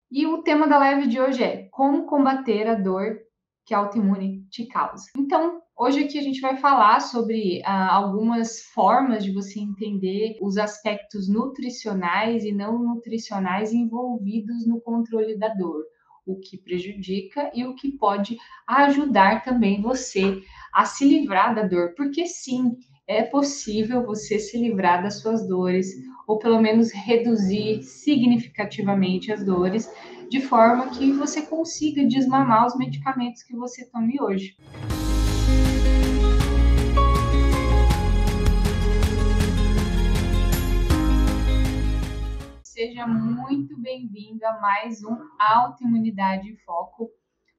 E o tema da live de hoje é como combater a dor que a autoimune te causa. Então, hoje aqui a gente vai falar sobre algumas formas de você entender os aspectos nutricionais e não nutricionais envolvidos no controle da dor, o que prejudica e o que pode ajudar também você a se livrar da dor, porque sim, é possível você se livrar das suas dores, ou pelo menos reduzir significativamente as dores, de forma que você consiga desmamar os medicamentos que você tome hoje. Seja muito bem-vindo a mais um Autoimunidade em Foco.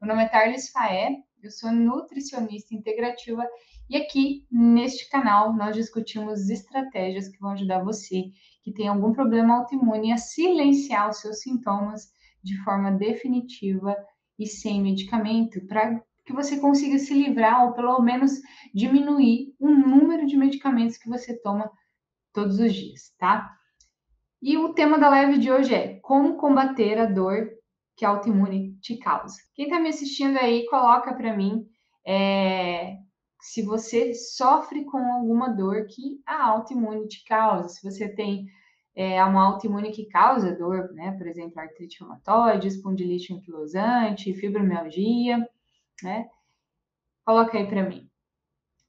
Meu nome é Tarlis Faé, eu sou nutricionista integrativa e aqui neste canal nós discutimos estratégias que vão ajudar você que tem algum problema autoimune a silenciar os seus sintomas de forma definitiva e sem medicamento, para que você consiga se livrar ou pelo menos diminuir o número de medicamentos que você toma todos os dias, tá? E o tema da live de hoje é como combater a dor que a autoimune te causa. Quem está me assistindo aí, coloca para mim se você sofre com alguma dor que a autoimune te causa. Se você tem uma autoimune que causa dor, né? Por exemplo, artrite reumatoide, espondilite anquilosante, fibromialgia, né? Coloca aí para mim.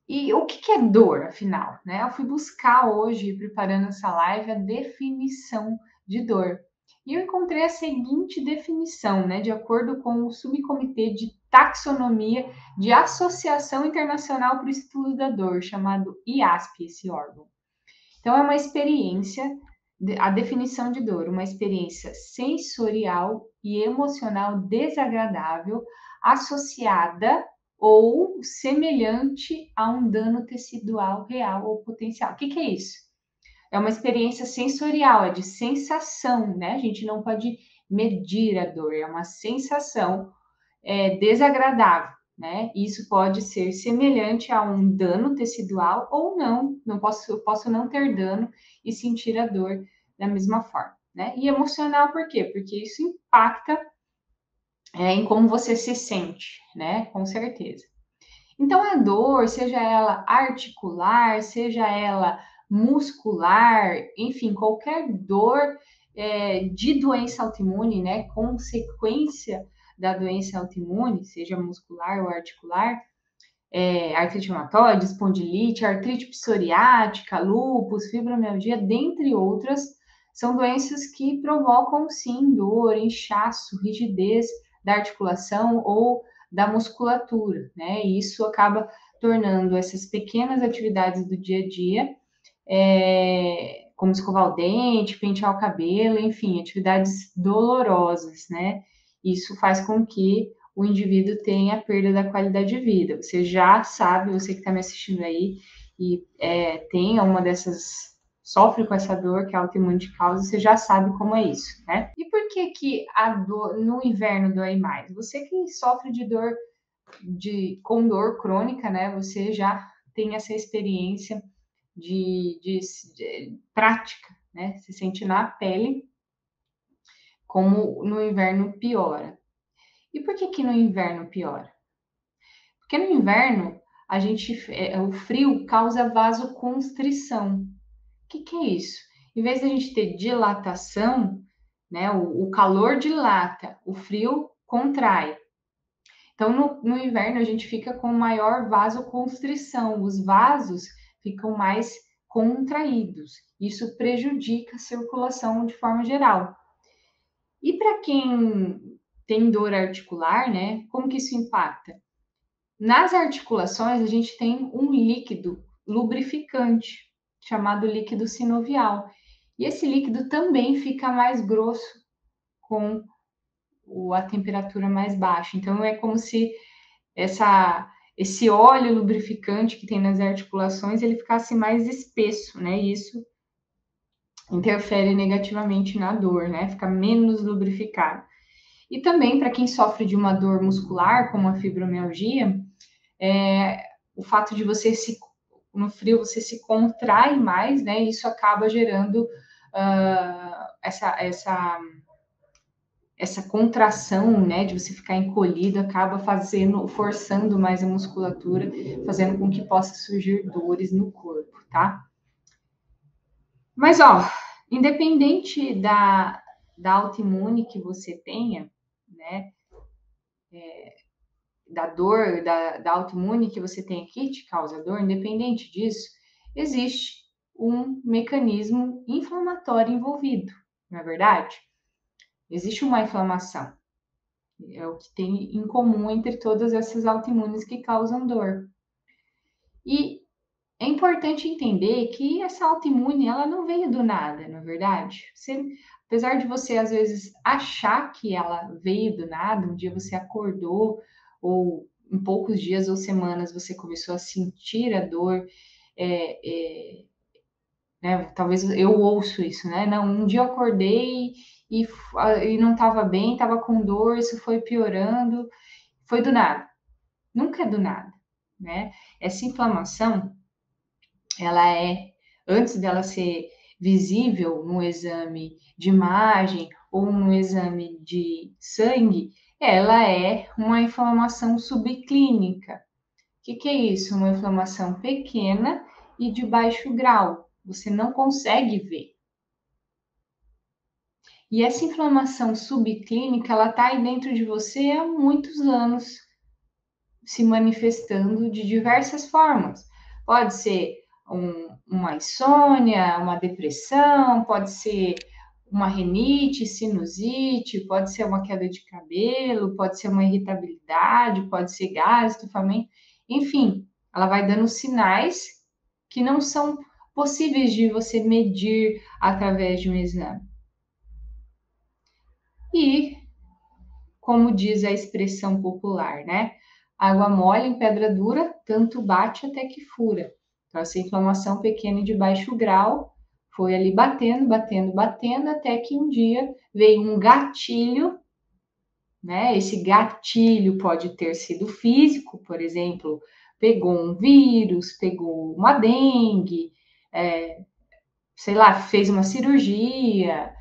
E o que é dor, afinal? Né? Eu fui buscar hoje, preparando essa live, a definição de dor. E eu encontrei a seguinte definição, né, de acordo com o Subcomitê de Taxonomia de Associação Internacional para o Estudo da Dor, chamado IASP, esse órgão. Então, é uma experiência, a definição de dor, uma experiência sensorial e emocional desagradável associada ou semelhante a um dano tecidual real ou potencial. O que é isso? É uma experiência sensorial, é de sensação, né? A gente não pode medir a dor, é uma sensação desagradável, né? Isso pode ser semelhante a um dano tecidual ou não. Eu posso não ter dano e sentir a dor da mesma forma, né? E emocional por quê? Porque isso impacta em como você se sente, né? Com certeza. Então, a dor, seja ela articular, seja ela muscular, enfim, qualquer dor de doença autoimune, né, consequência da doença autoimune, seja muscular ou articular, artrite reumatoide, espondilite, artrite psoriática, lúpus, fibromialgia, dentre outras, são doenças que provocam, sim, dor, inchaço, rigidez da articulação ou da musculatura, né? E isso acaba tornando essas pequenas atividades do dia a dia, como escovar o dente, pentear o cabelo, enfim, atividades dolorosas, né? Isso faz com que o indivíduo tenha perda da qualidade de vida. Você já sabe, você que está me assistindo aí, e tenha uma dessas, sofre com essa dor que a autoimune te causa, você já sabe como é isso, né? E por que a dor no inverno dói mais? Você que sofre de dor, com dor crônica, né? Você já tem essa experiência de prática, né? Se sente na pele como no inverno piora. E por que no inverno piora? Porque no inverno o frio causa vasoconstrição. O que é isso? Em vez de a gente ter dilatação, né? O calor dilata, o frio contrai. Então, no inverno, a gente fica com maior vasoconstrição, os vasos ficam mais contraídos. Isso prejudica a circulação de forma geral. E para quem tem dor articular, né, como que isso impacta? Nas articulações, a gente tem um líquido lubrificante, chamado líquido sinovial. E esse líquido também fica mais grosso com a temperatura mais baixa. Então, é como se esse óleo lubrificante que tem nas articulações, ele ficasse mais espesso, né? E isso interfere negativamente na dor, né? Fica menos lubrificado. E também para quem sofre de uma dor muscular, como a fibromialgia, o fato de no frio você se contrai mais, né? Isso acaba gerando essa essa contração, né, de você ficar encolhido, acaba forçando mais a musculatura, fazendo com que possa surgir dores no corpo, tá? Mas, ó, independente da autoimune que você tenha, né, da dor, da autoimune que você tem que te causa dor, independente disso, existe um mecanismo inflamatório envolvido, não é verdade? Existe uma inflamação. É o que tem em comum entre todas essas autoimunes que causam dor. E é importante entender que essa autoimune, ela não veio do nada, não é verdade? Apesar de você, às vezes, achar que ela veio do nada, um dia você acordou, ou em poucos dias ou semanas você começou a sentir a dor, é, é, né? Talvez eu ouço isso, né? Não, um dia eu acordei e não estava bem, estava com dor, isso foi piorando, foi do nada. Nunca é do nada, né? Essa inflamação, ela antes dela ser visível no exame de imagem ou no exame de sangue, ela é uma inflamação subclínica. Que é isso? Uma inflamação pequena e de baixo grau. Você não consegue ver. E essa inflamação subclínica, ela está aí dentro de você há muitos anos, se manifestando de diversas formas. Pode ser uma insônia, uma depressão, pode ser uma rinite, sinusite, pode ser uma queda de cabelo, pode ser uma irritabilidade, pode ser gás, estufamento, enfim, ela vai dando sinais que não são possíveis de você medir através de um exame. E, como diz a expressão popular, né? Água mole em pedra dura, tanto bate até que fura. Então, essa inflamação pequena e de baixo grau foi ali batendo, batendo, batendo, até que um dia veio um gatilho, né? Esse gatilho pode ter sido físico, por exemplo, pegou um vírus, pegou uma dengue, sei lá, fez uma cirurgia,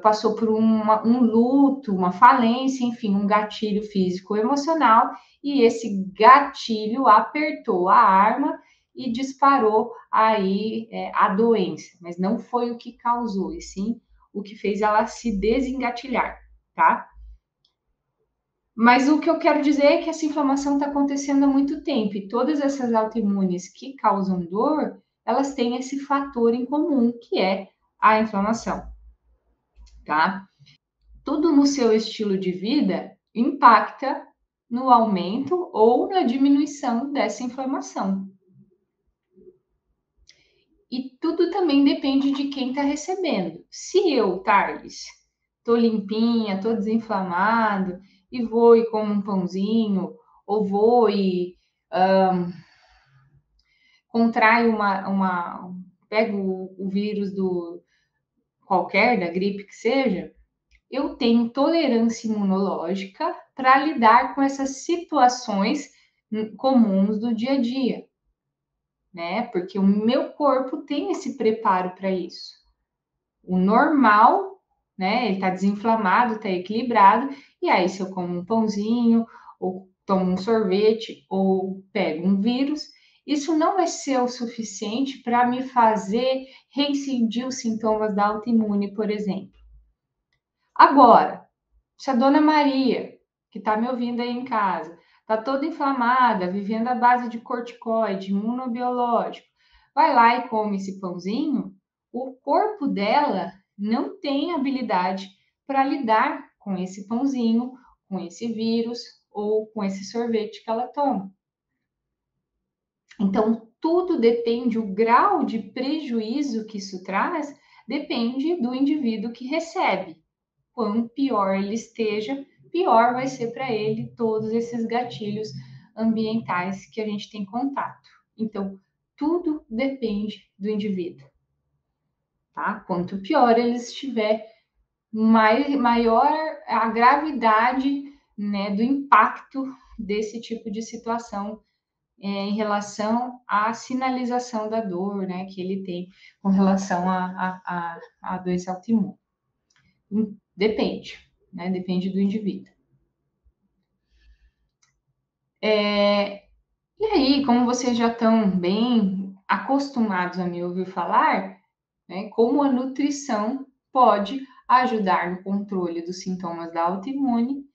passou por um luto, uma falência, enfim, um gatilho físico emocional, e esse gatilho apertou a arma e disparou aí a doença, mas não foi o que causou, e sim o que fez ela se desengatilhar, tá? Mas o que eu quero dizer é que essa inflamação está acontecendo há muito tempo, e todas essas autoimunes que causam dor, elas têm esse fator em comum, que é a inflamação, tá? Tudo no seu estilo de vida impacta no aumento ou na diminuição dessa inflamação. E tudo também depende de quem está recebendo. Se eu, Thales, estou limpinha, estou desinflamado, e vou e como um pãozinho, ou vou e contraio pego o vírus do qualquer, da gripe que seja, eu tenho tolerância imunológica para lidar com essas situações comuns do dia a dia, né? Porque o meu corpo tem esse preparo para isso. O normal, né? Ele está desinflamado, está equilibrado, e aí se eu como um pãozinho, ou tomo um sorvete, ou pego um vírus, isso não vai ser o suficiente para me fazer reincidir os sintomas da autoimune, por exemplo. Agora, se a dona Maria, que está me ouvindo aí em casa, está toda inflamada, vivendo à base de corticoide, imunobiológico, vai lá e come esse pãozinho, o corpo dela não tem habilidade para lidar com esse pãozinho, com esse vírus ou com esse sorvete que ela toma. Então, tudo depende, o grau de prejuízo que isso traz depende do indivíduo que recebe. Quanto pior ele esteja, pior vai ser para ele todos esses gatilhos ambientais que a gente tem contato. Então, tudo depende do indivíduo, tá? Quanto pior ele estiver, maior a gravidade, né, do impacto desse tipo de situação em relação à sinalização da dor, né, que ele tem com relação à doença autoimune. Depende. né? Depende do indivíduo. E aí, como vocês já estão bem acostumados a me ouvir falar, né, como a nutrição pode ajudar no controle dos sintomas da autoimune,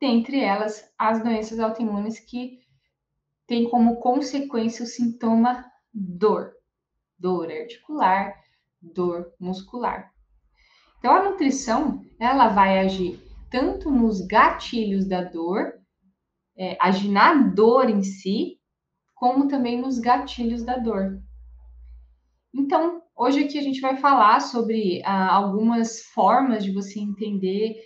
dentre elas as doenças autoimunes que têm como consequência o sintoma dor, dor articular, dor muscular. Então, a nutrição, ela vai agir tanto nos gatilhos da dor, agir na dor em si, como também nos gatilhos da dor. Então, hoje aqui a gente vai falar sobre algumas formas de você entender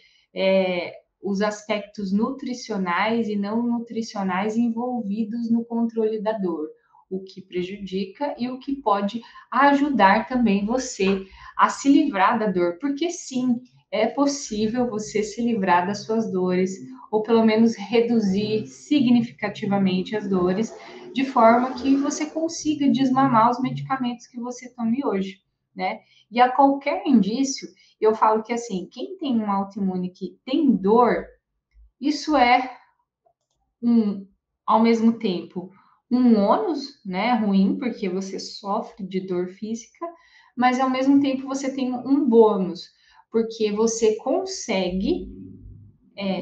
os aspectos nutricionais e não nutricionais envolvidos no controle da dor, o que prejudica e o que pode ajudar também você a se livrar da dor, porque sim, é possível você se livrar das suas dores, ou pelo menos reduzir significativamente as dores, de forma que você consiga desmamar os medicamentos que você tome hoje, né? E a qualquer indício, eu falo que assim, quem tem um autoimune que tem dor, isso é ao mesmo tempo um ônus, né, ruim, porque você sofre de dor física, mas ao mesmo tempo você tem um bônus, porque você consegue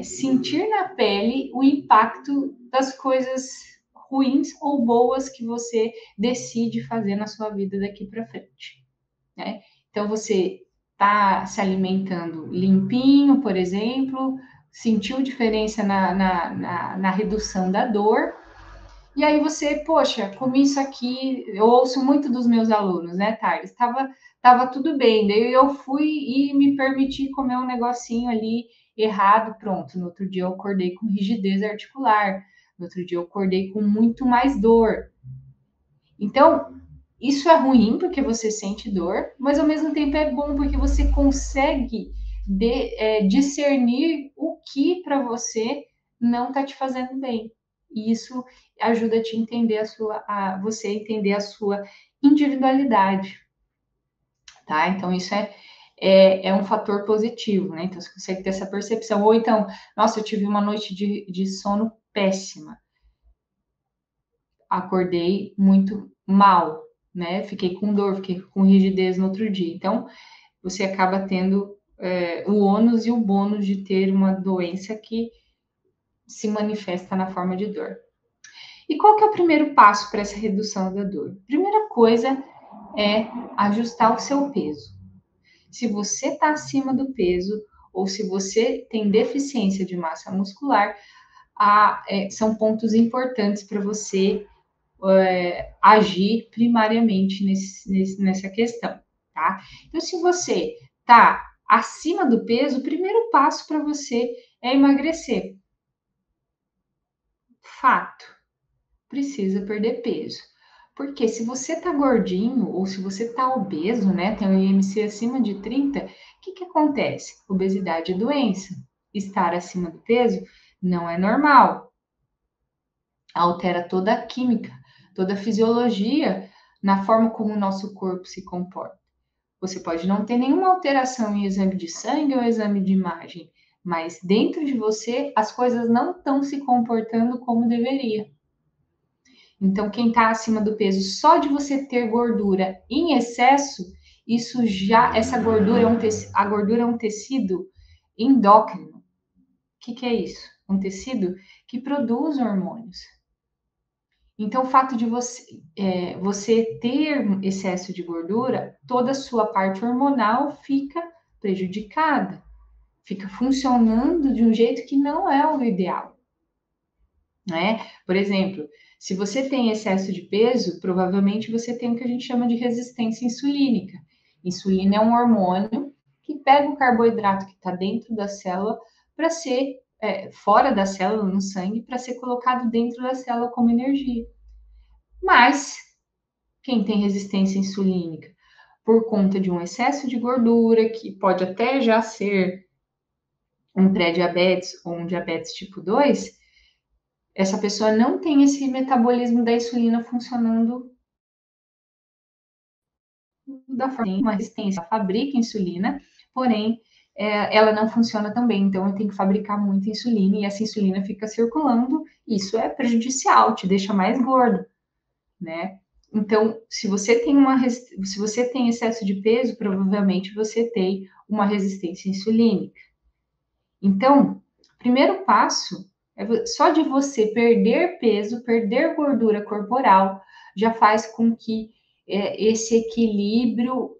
sentir na pele o impacto das coisas ruins ou boas que você decide fazer na sua vida daqui para frente, né? Então você está se alimentando limpinho, por exemplo, sentiu diferença na redução da dor, e aí você, poxa, comi isso aqui, eu ouço muito dos meus alunos, né, Thales? Tava tudo bem, daí eu fui e me permiti comer um negocinho ali errado, pronto. No outro dia eu acordei com rigidez articular, no outro dia eu acordei com muito mais dor. Então, isso é ruim porque você sente dor, mas ao mesmo tempo é bom porque você consegue discernir o que para você não está te fazendo bem. E isso ajuda a te entender você entender a sua individualidade, tá? Então isso é um fator positivo, né? Então você consegue ter essa percepção. Ou então, nossa, eu tive uma noite de sono péssima, acordei muito mal, né? Fiquei com dor, fiquei com rigidez no outro dia. Então, você acaba tendo o ônus e o bônus de ter uma doença que se manifesta na forma de dor. E qual que é o primeiro passo para essa redução da dor? Primeira coisa é ajustar o seu peso. Se você está acima do peso ou se você tem deficiência de massa muscular, são pontos importantes para você agir primariamente nessa questão, tá? Então, se você está acima do peso, o primeiro passo para você é emagrecer. Fato, precisa perder peso. Porque se você está gordinho ou se você está obeso, né, tem um IMC acima de 30, o que acontece? Obesidade é doença. Estar acima do peso não é normal. Altera toda a química, toda a fisiologia na forma como o nosso corpo se comporta. Você pode não ter nenhuma alteração em exame de sangue ou exame de imagem, mas dentro de você as coisas não estão se comportando como deveria. Então, quem está acima do peso, só de você ter gordura em excesso, essa gordura a gordura é um tecido endócrino. O que é isso? Um tecido que produz hormônios. Então, o fato de você ter excesso de gordura, toda a sua parte hormonal fica prejudicada, fica funcionando de um jeito que não é o ideal, né? Por exemplo, se você tem excesso de peso, provavelmente você tem o que a gente chama de resistência insulínica. Insulina é um hormônio que pega o carboidrato que está dentro da célula para ser fora da célula, no sangue, para ser colocado dentro da célula como energia. Mas quem tem resistência insulínica por conta de um excesso de gordura, que pode até já ser um pré-diabetes ou um diabetes tipo 2, essa pessoa não tem esse metabolismo da insulina funcionando da forma, tem uma resistência, fabrica insulina, porém ela não funciona tão bem, então eu tenho que fabricar muita insulina e essa insulina fica circulando, isso é prejudicial, te deixa mais gordo, né? Então, se você tem excesso de peso, provavelmente você tem uma resistência insulínica. Então, primeiro passo é só de você perder peso, perder gordura corporal, já faz com que esse equilíbrio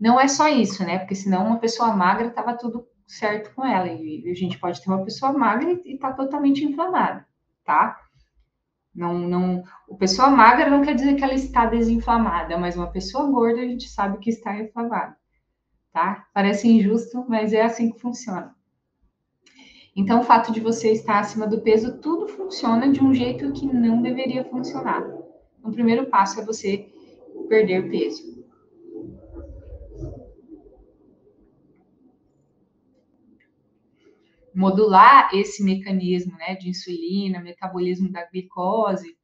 não é só isso, né? Porque senão uma pessoa magra estava tudo certo com ela. E a gente pode ter uma pessoa magra e está totalmente inflamada, tá? A pessoa magra não quer dizer que ela está desinflamada, mas uma pessoa gorda a gente sabe que está inflamada, tá? Parece injusto, mas é assim que funciona. Então, o fato de você estar acima do peso, tudo funciona de um jeito que não deveria funcionar. Então, o primeiro passo é você perder peso. Modular esse mecanismo, né, de insulina, metabolismo da glicose,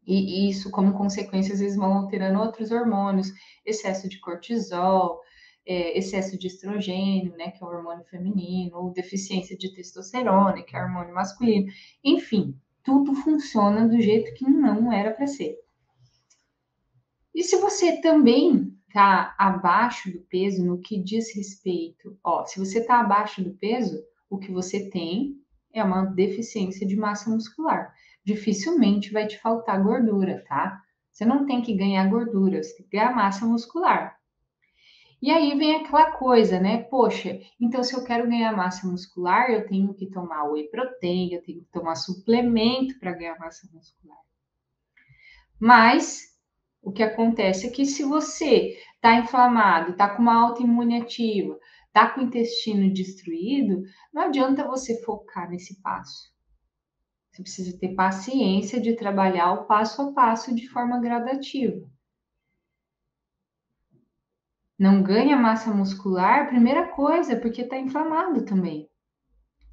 e isso, como consequência, às vezes vão alterando outros hormônios, excesso de cortisol, excesso de estrogênio, né, que é o hormônio feminino, ou deficiência de testosterona, que é o hormônio masculino. Enfim, tudo funciona do jeito que não era para ser. E se você também está abaixo do peso no que diz respeito, se você está abaixo do peso, o que você tem é uma deficiência de massa muscular. Dificilmente vai te faltar gordura, tá? Você não tem que ganhar gordura, você tem que ganhar massa muscular. E aí vem aquela coisa, né? Poxa, então se eu quero ganhar massa muscular, eu tenho que tomar whey protein, eu tenho que tomar suplemento para ganhar massa muscular. Mas o que acontece é que se você está inflamado, está com uma autoimune ativa, está com o intestino destruído, não adianta você focar nesse passo. Você precisa ter paciência de trabalhar o passo a passo de forma gradativa. Não ganha massa muscular, primeira coisa, porque está inflamado também.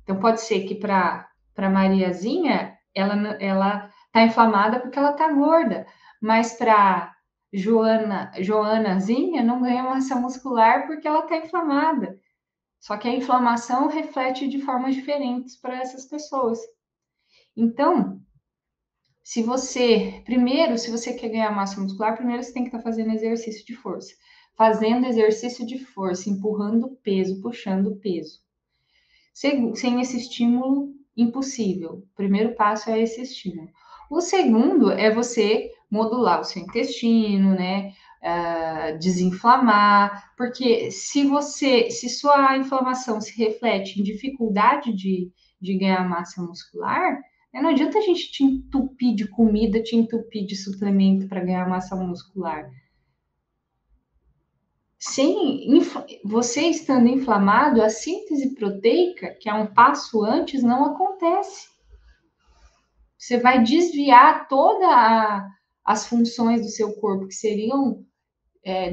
Então pode ser que para Mariazinha ela está inflamada porque ela está gorda, mas para Joanazinha não ganha massa muscular porque ela está inflamada. Só que a inflamação reflete de formas diferentes para essas pessoas. Então, se você quer ganhar massa muscular, primeiro você tem que estar fazendo exercício de força. Fazendo exercício de força, empurrando peso, puxando peso. Sem esse estímulo, impossível. O primeiro passo é esse estímulo. O segundo é você modular o seu intestino, né? Desinflamar, porque se sua inflamação se reflete em dificuldade de ganhar massa muscular, né, não adianta a gente te entupir de comida, te entupir de suplemento para ganhar massa muscular. Você estando inflamado, a síntese proteica, que é um passo antes, não acontece. Você vai desviar todas as funções do seu corpo que seriam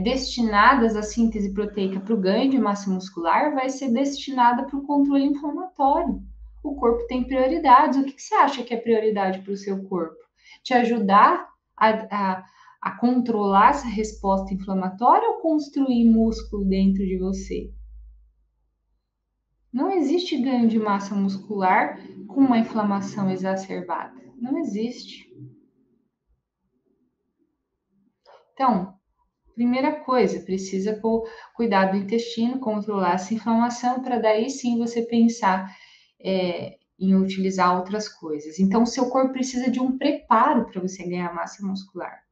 destinadas à síntese proteica para o ganho de massa muscular, vai ser destinada para o controle inflamatório. O corpo tem prioridades. O que você acha que é prioridade para o seu corpo? Te ajudar a controlar essa resposta inflamatória ou construir músculo dentro de você? Não existe ganho de massa muscular com uma inflamação exacerbada. Não existe. Então, primeira coisa, precisa cuidar do intestino, controlar essa inflamação, para daí sim você pensar em utilizar outras coisas. Então, o seu corpo precisa de um preparo para você ganhar massa muscular.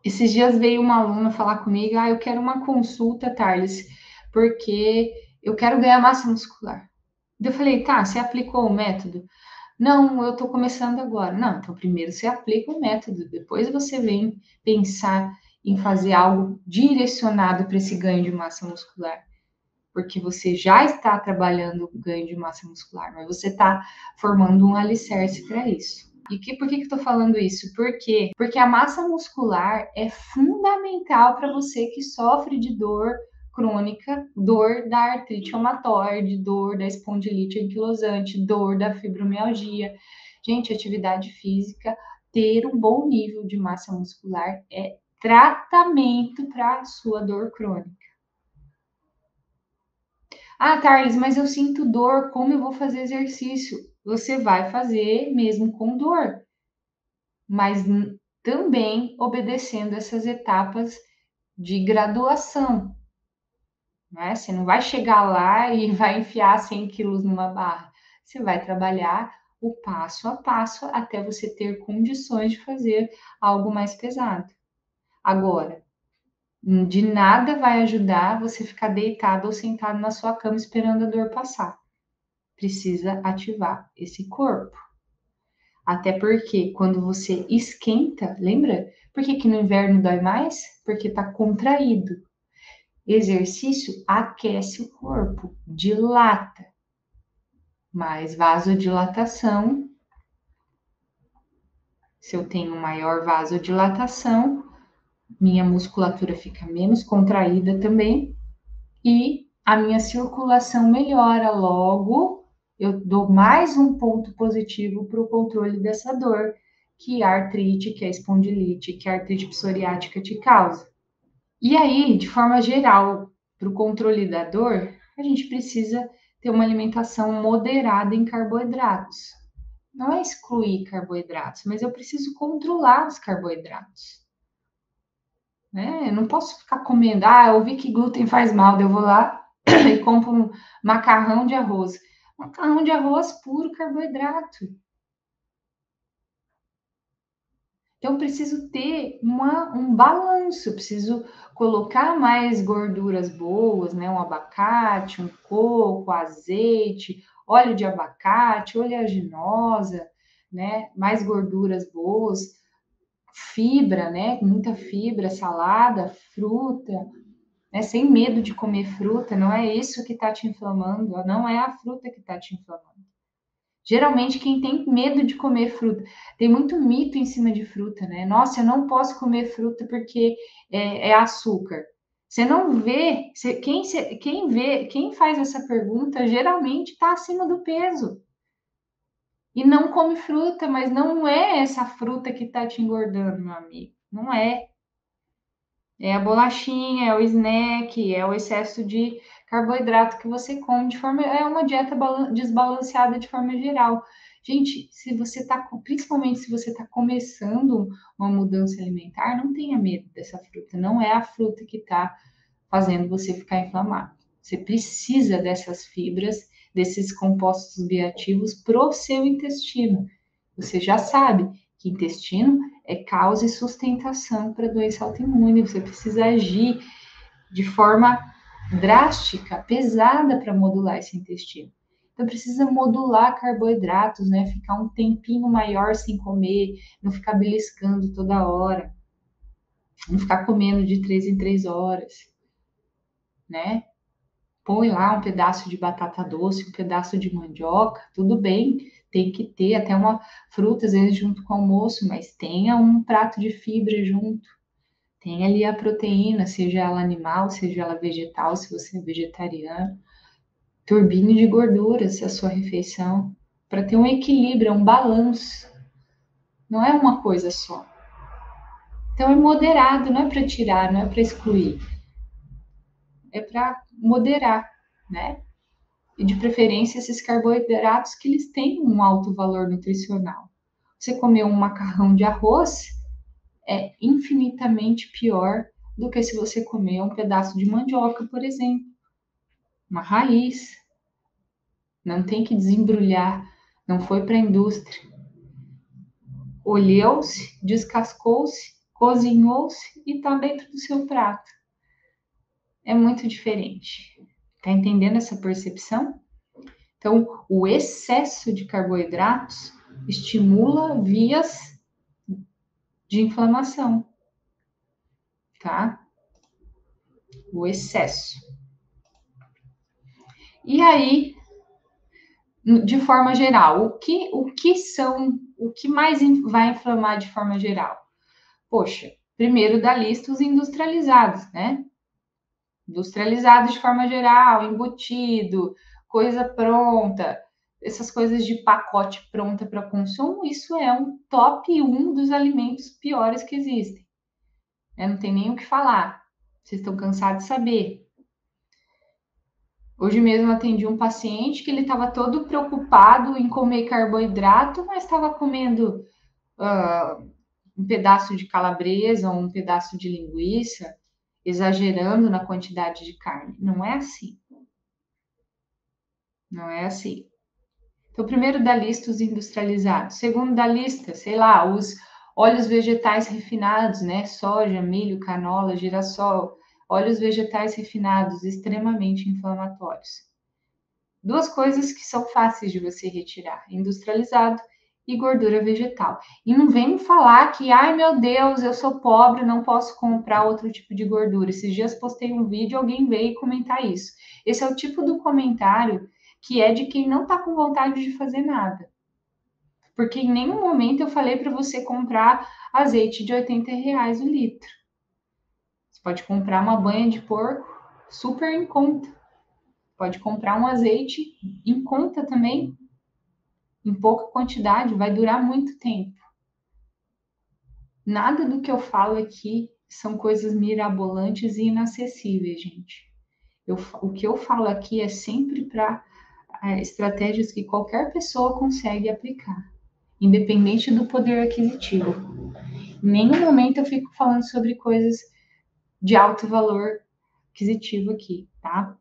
Esses dias veio uma aluna falar comigo, eu quero uma consulta, Thales, porque eu quero ganhar massa muscular. Eu falei, tá, você aplicou o método? Não, eu estou começando agora. Não, então primeiro você aplica o método, depois você vem pensar em fazer algo direcionado para esse ganho de massa muscular. Porque você já está trabalhando o ganho de massa muscular, mas você está formando um alicerce para isso. E por que eu estou falando isso? Por quê? Porque a massa muscular é fundamental para você que sofre de dor crônica, dor da artrite reumatoide, dor da espondilite anquilosante, dor da fibromialgia. Gente, atividade física, ter um bom nível de massa muscular é tratamento para a sua dor crônica. Ah, Thales, mas eu sinto dor, como eu vou fazer exercício? Você vai fazer mesmo com dor, mas também obedecendo essas etapas de graduação, né? Você não vai chegar lá e vai enfiar 100 quilos numa barra. Você vai trabalhar o passo a passo até você ter condições de fazer algo mais pesado. Agora, de nada vai ajudar você ficar deitado ou sentado na sua cama esperando a dor passar. Precisa ativar esse corpo. Até porque quando você esquenta, lembra? Por que no inverno dói mais? Porque está contraído. Exercício aquece o corpo, dilata. Mais vasodilatação. Se eu tenho maior vasodilatação, minha musculatura fica menos contraída também e a minha circulação melhora. Logo, eu dou mais um ponto positivo para o controle dessa dor que a artrite, que a espondilite, que a artrite psoriática te causa. E aí, de forma geral, para o controle da dor, a gente precisa ter uma alimentação moderada em carboidratos. Não é excluir carboidratos, mas eu preciso controlar os carboidratos. Né? Eu não posso ficar comendo, eu vi que glúten faz mal, eu vou lá e compro um macarrão de arroz. Macarrão de arroz puro carboidrato. Então, eu preciso ter um balanço, eu preciso colocar mais gorduras boas, né? Um abacate, um coco, azeite, óleo de abacate, oleaginosa, né? Mais gorduras boas, fibra, né? Muita fibra, salada, fruta, né? Sem medo de comer fruta, não é isso que está te inflamando, não é a fruta que está te inflamando. Geralmente, quem tem medo de comer fruta, tem muito mito em cima de fruta, né? Nossa, eu não posso comer fruta porque é açúcar. Você não vê, quem vê, quem faz essa pergunta geralmente está acima do peso e não come fruta, mas não é essa fruta que está te engordando, meu amigo. Não é. É a bolachinha, é o snack, é o excesso de carboidrato que você come de forma. É uma dieta desbalanceada de forma geral. Gente, se você está, principalmente se você está começando uma mudança alimentar, não tenha medo dessa fruta. Não é a fruta que está fazendo você ficar inflamado. Você precisa dessas fibras, desses compostos bioativos para o seu intestino. Você já sabe que intestino é causa e sustentação para doença autoimune. Você precisa agir de forma drástica, pesada para modular esse intestino. Então precisa modular carboidratos, né? Ficar um tempinho maior sem comer, não ficar beliscando toda hora, não ficar comendo de 3 em 3 horas, né? Põe lá um pedaço de batata doce, um pedaço de mandioca, tudo bem, tem que ter até uma fruta, às vezes, junto com o almoço, mas tenha um prato de fibra junto. Tem ali a proteína, seja ela animal, seja ela vegetal, se você é vegetariano. Turbine de gorduras a sua refeição, para ter um equilíbrio, um balanço. Não é uma coisa só. Então é moderado, não é para tirar, não é para excluir. É para moderar, né? E de preferência esses carboidratos que eles têm um alto valor nutricional. Você comer um macarrão de arroz é infinitamente pior do que se você comer um pedaço de mandioca, por exemplo, uma raiz. Não tem que desembrulhar, não foi para a indústria. Olhou-se, descascou-se, cozinhou-se e está dentro do seu prato. É muito diferente. Tá entendendo essa percepção? Então, o excesso de carboidratos estimula vias de inflamação, tá? O excesso. E aí, de forma geral, o que mais vai inflamar de forma geral? Poxa, primeiro da lista os industrializados, né? Industrializados de forma geral, embutido, coisa pronta, essas coisas de pacote pronta para consumo, isso é um top 1 dos alimentos piores que existem. Não tem nem o que falar. Vocês estão cansados de saber. Hoje mesmo atendi um paciente que ele estava todo preocupado em comer carboidrato, mas estava comendo um pedaço de calabresa ou um pedaço de linguiça, exagerando na quantidade de carne. Não é assim. Não é assim. Então, primeiro da lista, os industrializados. Segundo da lista, sei lá, os óleos vegetais refinados, né? Soja, milho, canola, girassol. Óleos vegetais refinados, extremamente inflamatórios. Duas coisas que são fáceis de você retirar: industrializado e gordura vegetal. E não vem me falar que, ai meu Deus, eu sou pobre, não posso comprar outro tipo de gordura. Esses dias postei um vídeo e alguém veio comentar isso. Esse é o tipo do comentário que é de quem não está com vontade de fazer nada. Porque em nenhum momento eu falei para você comprar azeite de R$ 80 o litro. Você pode comprar uma banha de porco super em conta. Pode comprar um azeite em conta também, em pouca quantidade, vai durar muito tempo. Nada do que eu falo aqui são coisas mirabolantes e inacessíveis, gente. O que eu falo aqui é sempre para estratégias que qualquer pessoa consegue aplicar, independente do poder aquisitivo. Em nenhum momento eu fico falando sobre coisas de alto valor aquisitivo aqui, tá?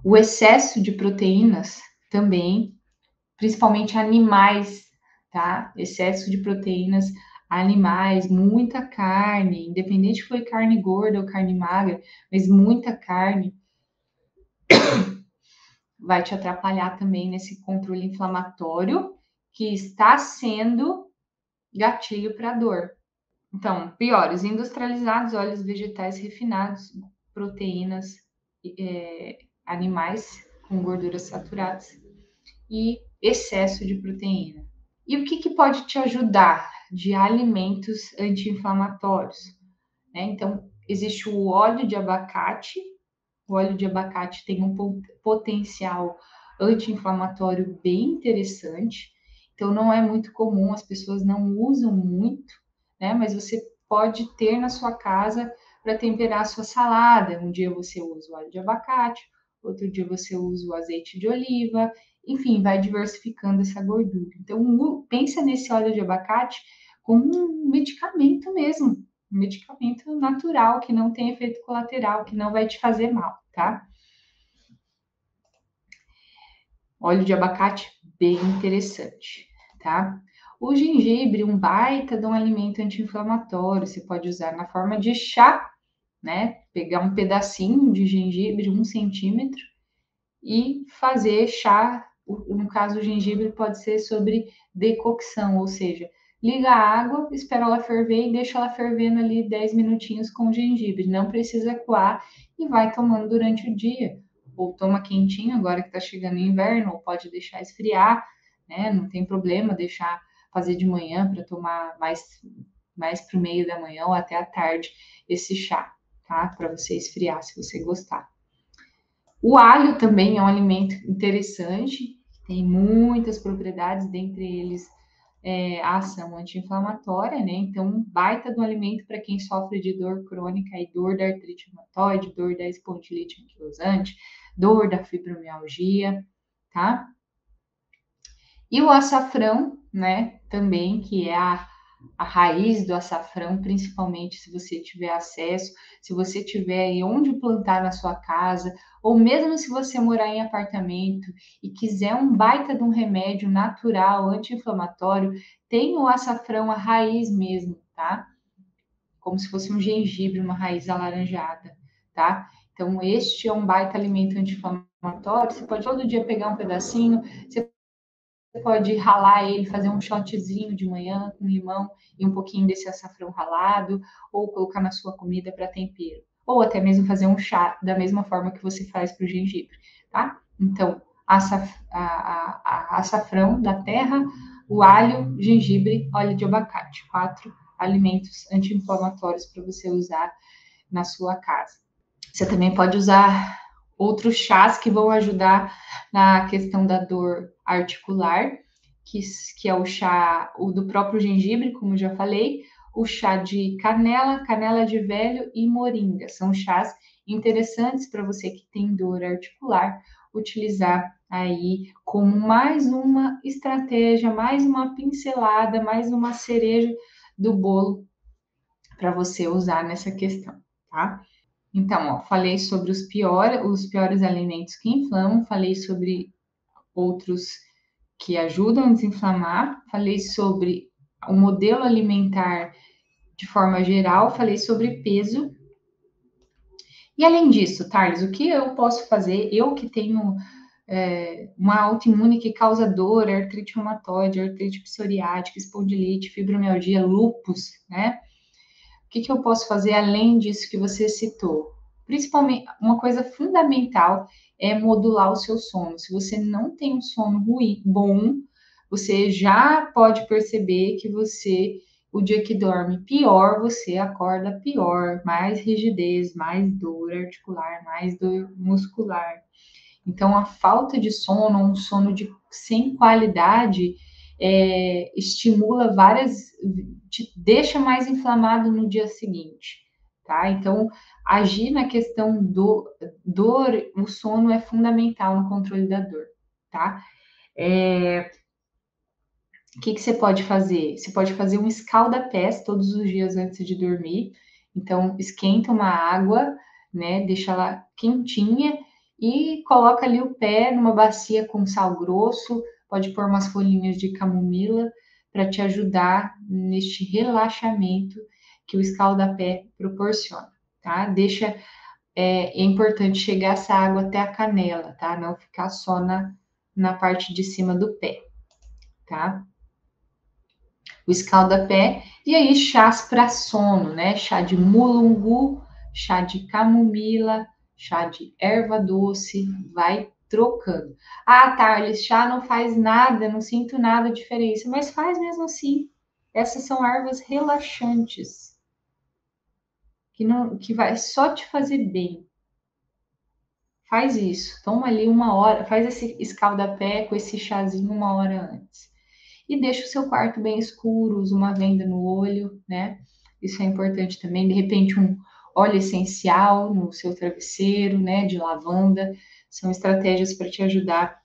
O excesso de proteínas também, principalmente animais, tá? Excesso de proteínas animais, muita carne, independente se foi carne gorda ou carne magra, mas muita carne vai te atrapalhar também nesse controle inflamatório que está sendo gatilho para dor. Então, piores, industrializados, óleos vegetais refinados, proteínas animais com gorduras saturadas e excesso de proteína. E o que pode te ajudar de alimentos anti-inflamatórios? Né? Então, existe o óleo de abacate. O óleo de abacate tem um potencial anti-inflamatório bem interessante. Então, não é muito comum, as pessoas não usam muito, né? Mas você pode ter na sua casa para temperar a sua salada. Um dia você usa o óleo de abacate, outro dia você usa o azeite de oliva, enfim, vai diversificando essa gordura. Então, pensa nesse óleo de abacate como um medicamento mesmo, um medicamento natural, que não tem efeito colateral, que não vai te fazer mal, tá? Óleo de abacate, bem interessante, tá? O gengibre, um baita de um alimento anti-inflamatório, você pode usar na forma de chá, né? Pegar um pedacinho de gengibre, 1 centímetro, e fazer chá. No caso, o gengibre pode ser sobre decocção, ou seja, liga a água, espera ela ferver e deixa ela fervendo ali 10 minutinhos com gengibre. Não precisa coar e vai tomando durante o dia. Ou toma quentinho agora que está chegando o inverno, ou pode deixar esfriar, né? Não tem problema deixar fazer de manhã para tomar mais para o meio da manhã ou até à tarde esse chá, tá? Para você esfriar, se você gostar. O alho também é um alimento interessante, tem muitas propriedades, dentre eles a ação anti-inflamatória, né? Então, baita do alimento para quem sofre de dor crônica e dor da artrite reumatoide, dor da espondilite anquilosante, dor da fibromialgia, tá? E o açafrão, né? Também, que é a raiz do açafrão, principalmente se você tiver acesso, se você tiver aí onde plantar na sua casa, ou mesmo se você morar em apartamento e quiser um baita de um remédio natural, anti-inflamatório, tem o açafrão, a raiz mesmo, tá? Como se fosse um gengibre, uma raiz alaranjada, tá? Então, este é um baita alimento anti-inflamatório. Você pode todo dia pegar um pedacinho, você pode ralar ele, fazer um shotzinho de manhã com limão e um pouquinho desse açafrão ralado, ou colocar na sua comida para tempero. Ou até mesmo fazer um chá da mesma forma que você faz para o gengibre, tá? Então, açafrão da terra, o alho, gengibre, óleo de abacate. 4 alimentos anti-inflamatórios para você usar na sua casa. Você também pode usar outros chás que vão ajudar na questão da dor articular, que é o chá do próprio gengibre, como já falei, o chá de canela, canela de velho e moringa. São chás interessantes para você que tem dor articular utilizar aí como mais uma estratégia, mais uma pincelada, mais uma cereja do bolo para você usar nessa questão, tá? Então, ó, falei sobre os piores alimentos que inflamam, falei sobre outros que ajudam a desinflamar, falei sobre o modelo alimentar de forma geral, falei sobre peso. E além disso, Thales, o que eu posso fazer? Eu que tenho uma autoimune que causa dor, artrite reumatoide, artrite psoriática, espondilite, fibromialgia, lúpus, né? O que eu posso fazer além disso que você citou? Principalmente, uma coisa fundamental é modular o seu sono. Se você não tem um sono ruim, bom, você já pode perceber que o dia que dorme pior, você acorda pior, mais rigidez, mais dor articular, mais dor muscular. Então, a falta de sono, um sono sem qualidade, estimula te deixa mais inflamado no dia seguinte, tá? Então, agir na questão do dor, o sono é fundamental no controle da dor, tá? O que você pode fazer? Você pode fazer um escalda-pés todos os dias antes de dormir. Então, esquenta uma água, né? Deixa ela quentinha e coloca ali o pé numa bacia com sal grosso. Pode pôr umas folhinhas de camomila para te ajudar neste relaxamento que o escalda-pé proporciona, tá? É importante chegar essa água até a canela, tá? Não ficar só na parte de cima do pé, tá? O escalda-pé, e aí chás para sono, né? Chá de mulungu, chá de camomila, chá de erva doce, vai trocando. Ah, Thales, chá não faz nada, não sinto nada de diferença, mas faz mesmo assim. Essas são ervas relaxantes, que vai só te fazer bem. Faz isso, toma ali uma hora, faz esse escalda-pé com esse chazinho uma hora antes. E deixa o seu quarto bem escuro, usa uma venda no olho, né? Isso é importante também. De repente, um óleo essencial no seu travesseiro, né? De lavanda. São estratégias para te ajudar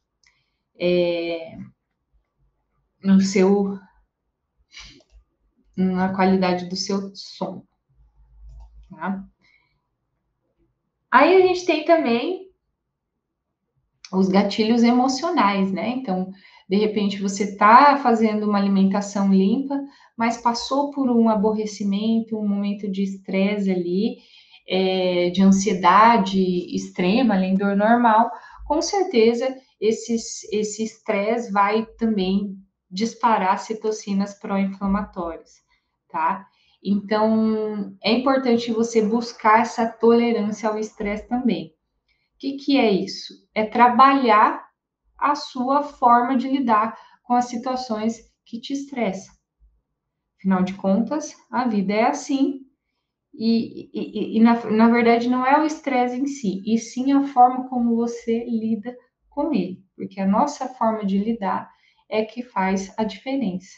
no seu, na qualidade do seu sono, tá? Aí a gente tem também os gatilhos emocionais, né? Então, de repente, você está fazendo uma alimentação limpa, mas passou por um aborrecimento, um momento de estresse ali, de ansiedade extrema, além do normal, com certeza esse estresse vai também disparar citocinas pró-inflamatórias, tá? Então, é importante você buscar essa tolerância ao estresse também. Que é isso? É trabalhar a sua forma de lidar com as situações que te estressam. Afinal de contas, a vida é assim. Na verdade, não é o estresse em si, e sim a forma como você lida com ele. Porque a nossa forma de lidar é que faz a diferença.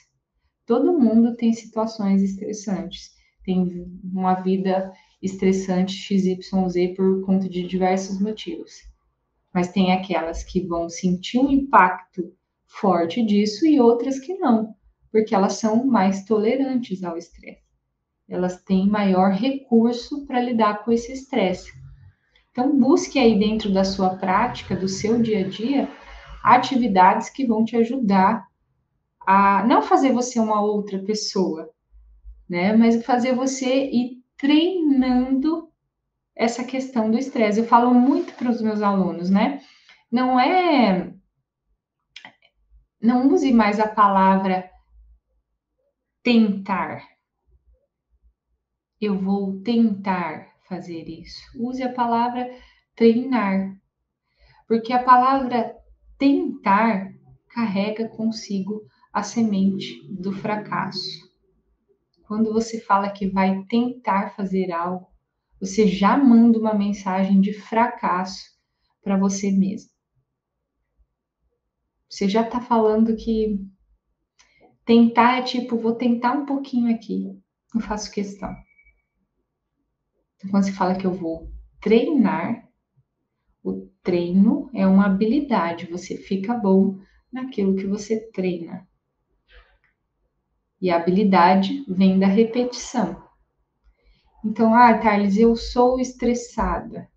Todo mundo tem situações estressantes, tem uma vida estressante XYZ por conta de diversos motivos. Mas tem aquelas que vão sentir um impacto forte disso e outras que não, porque elas são mais tolerantes ao estresse. Elas têm maior recurso para lidar com esse estresse. Então, busque aí dentro da sua prática, do seu dia a dia, atividades que vão te ajudar a não fazer você uma outra pessoa, né? Mas fazer você ir treinando essa questão do estresse. Eu falo muito para os meus alunos, né? Não é Não use mais a palavra tentar. Eu vou tentar fazer isso. Use a palavra treinar, porque a palavra tentar carrega consigo a semente do fracasso. Quando você fala que vai tentar fazer algo, você já manda uma mensagem de fracasso para você mesmo. Você já está falando que tentar é tipo, vou tentar um pouquinho aqui. eu faço questão. Então, quando você fala que eu vou treinar, o treino é uma habilidade, você fica bom naquilo que você treina. E a habilidade vem da repetição. Então, Thales, eu sou estressada.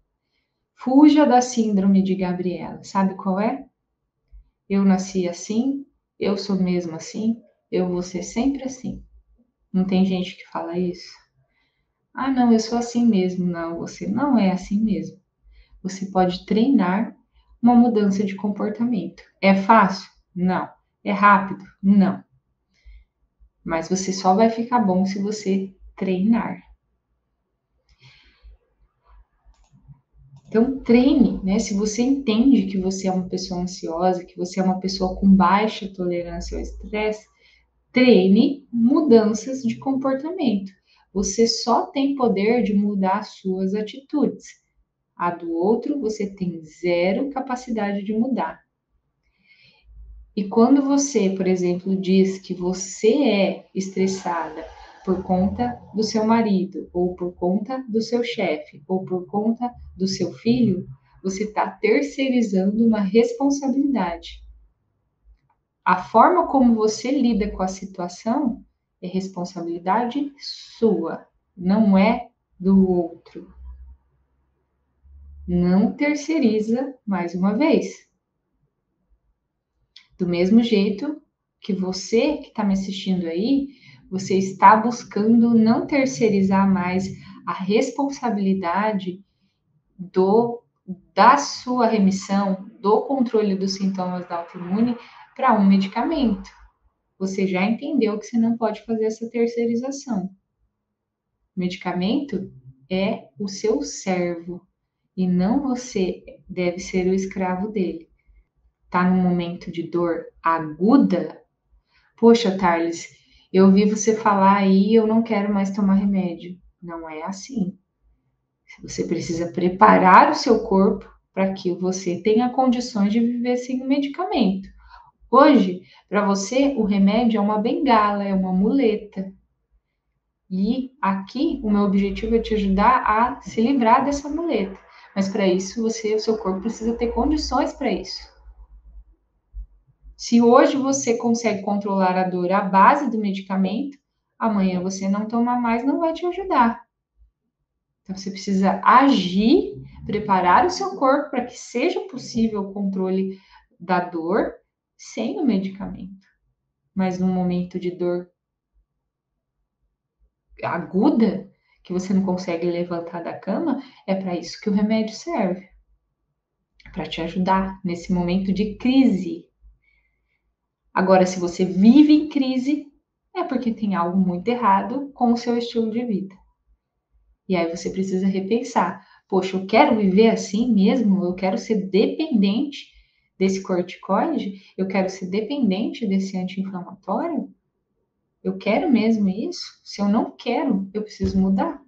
Fuja da síndrome de Gabriela. Sabe qual é? Eu nasci assim, eu sou mesmo assim, eu vou ser sempre assim. Não tem gente que fala isso? Não, eu sou assim mesmo. Não, você não é assim mesmo. Você pode treinar uma mudança de comportamento. É fácil? Não. É rápido? Não. Mas você só vai ficar bom se você treinar. Então, treine, né? Se você entende que você é uma pessoa ansiosa, que você é uma pessoa com baixa tolerância ao estresse, treine mudanças de comportamento. Você só tem poder de mudar as suas atitudes. A do outro, você tem zero capacidade de mudar. E quando você, por exemplo, diz que você é estressada por conta do seu marido, ou por conta do seu chefe, ou por conta do seu filho, você está terceirizando uma responsabilidade. A forma como você lida com a situação é responsabilidade sua, não é do outro. Não terceiriza mais uma vez. Do mesmo jeito que você que está me assistindo aí, você está buscando não terceirizar mais a responsabilidade da sua remissão, do controle dos sintomas da autoimune para um medicamento. Você já entendeu que você não pode fazer essa terceirização. O medicamento é o seu servo e não você deve ser o escravo dele. Tá num momento de dor aguda? Poxa, Thales, eu ouvi você falar aí, eu não quero mais tomar remédio. Não é assim. Você precisa preparar o seu corpo para que você tenha condições de viver sem o medicamento. Hoje, para você, o remédio é uma bengala, é uma muleta. E aqui, o meu objetivo é te ajudar a se livrar dessa muleta. Mas para isso, o seu corpo precisa ter condições para isso. Se hoje você consegue controlar a dor à base do medicamento, amanhã você não tomar mais não vai te ajudar. Então você precisa agir, preparar o seu corpo para que seja possível o controle da dor sem o medicamento. Mas num momento de dor aguda, que você não consegue levantar da cama, é para isso que o remédio serve. Para te ajudar nesse momento de crise. Agora, se você vive em crise, é porque tem algo muito errado com o seu estilo de vida. E aí você precisa repensar. Poxa, eu quero viver assim mesmo? Eu quero ser dependente desse corticoide? Eu quero ser dependente desse anti-inflamatório? Eu quero mesmo isso? Se eu não quero, eu preciso mudar.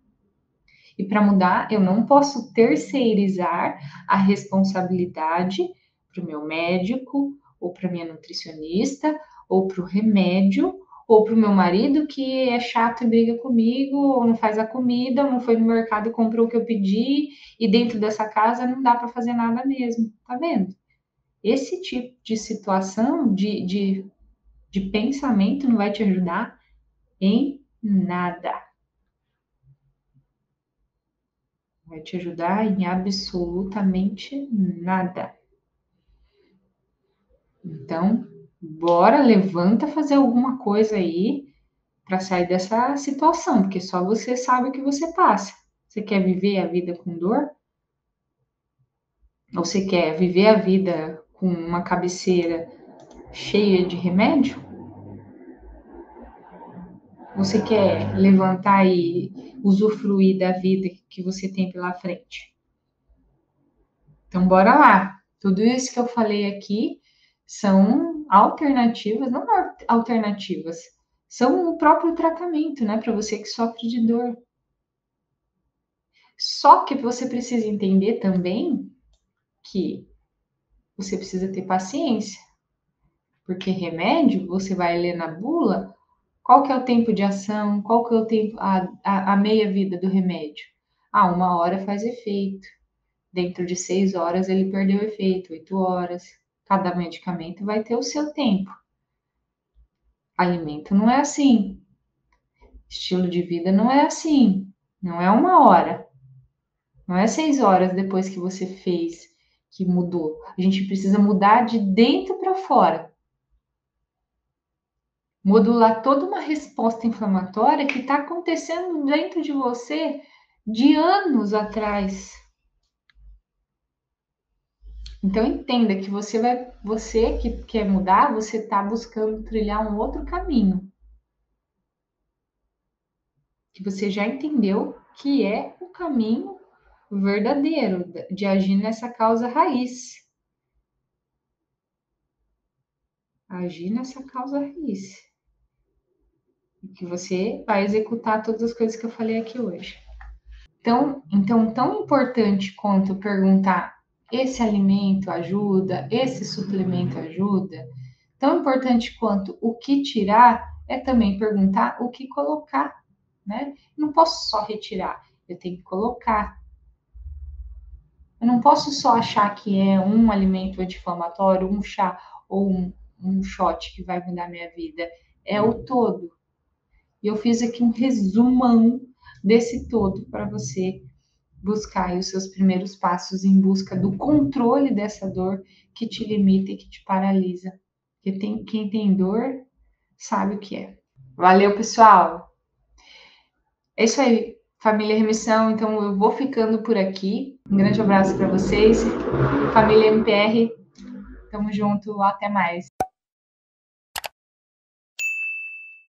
E para mudar, eu não posso terceirizar a responsabilidade para o meu médico, ou para minha nutricionista, ou para o remédio, ou para o meu marido que é chato e briga comigo, ou não faz a comida, ou não foi no mercado e comprou o que eu pedi, e dentro dessa casa não dá para fazer nada mesmo. Tá vendo? Esse tipo de situação, de pensamento não vai te ajudar em nada. Vai te ajudar em absolutamente nada. Então, bora, levanta fazer alguma coisa aí para sair dessa situação, porque só você sabe o que você passa. Você quer viver a vida com dor? Ou você quer viver a vida com uma cabeceira cheia de remédio? Você quer levantar e usufruir da vida que você tem pela frente? Então, bora lá. Tudo isso que eu falei aqui são alternativas, não alternativas, são o próprio tratamento, né, para você que sofre de dor. Só que você precisa entender também que você precisa ter paciência, porque remédio você vai ler na bula Qual que é o tempo de ação? Qual que é o tempo, a meia-vida do remédio? 1 hora faz efeito. Dentro de 6 horas ele perdeu efeito, 8 horas. Cada medicamento vai ter o seu tempo. Alimento não é assim. Estilo de vida não é assim. Não é 1 hora. Não é 6 horas depois que você fez que mudou. A gente precisa mudar de dentro para fora. Modular toda uma resposta inflamatória que está acontecendo dentro de você de anos atrás. Então entenda que você que quer mudar, você está buscando trilhar um outro caminho. Que você já entendeu que é o caminho verdadeiro de agir nessa causa raiz. Agir nessa causa raiz. E que você vai executar todas as coisas que eu falei aqui hoje. Então tão importante quanto perguntar: esse alimento ajuda? Esse suplemento ajuda? Tão importante quanto o que tirar é também perguntar o que colocar, né? Não posso só retirar, eu tenho que colocar. Eu não posso só achar que é um alimento anti-inflamatório, um chá ou um shot que vai mudar minha vida. É o todo. E eu fiz aqui um resumão desse todo para você buscar os seus primeiros passos em busca do controle dessa dor que te limita e que te paralisa. Porque quem tem dor sabe o que é. Valeu, pessoal! É isso aí, família Remissão. Então eu vou ficando por aqui. Um grande abraço para vocês. Família MPR, tamo junto, até mais.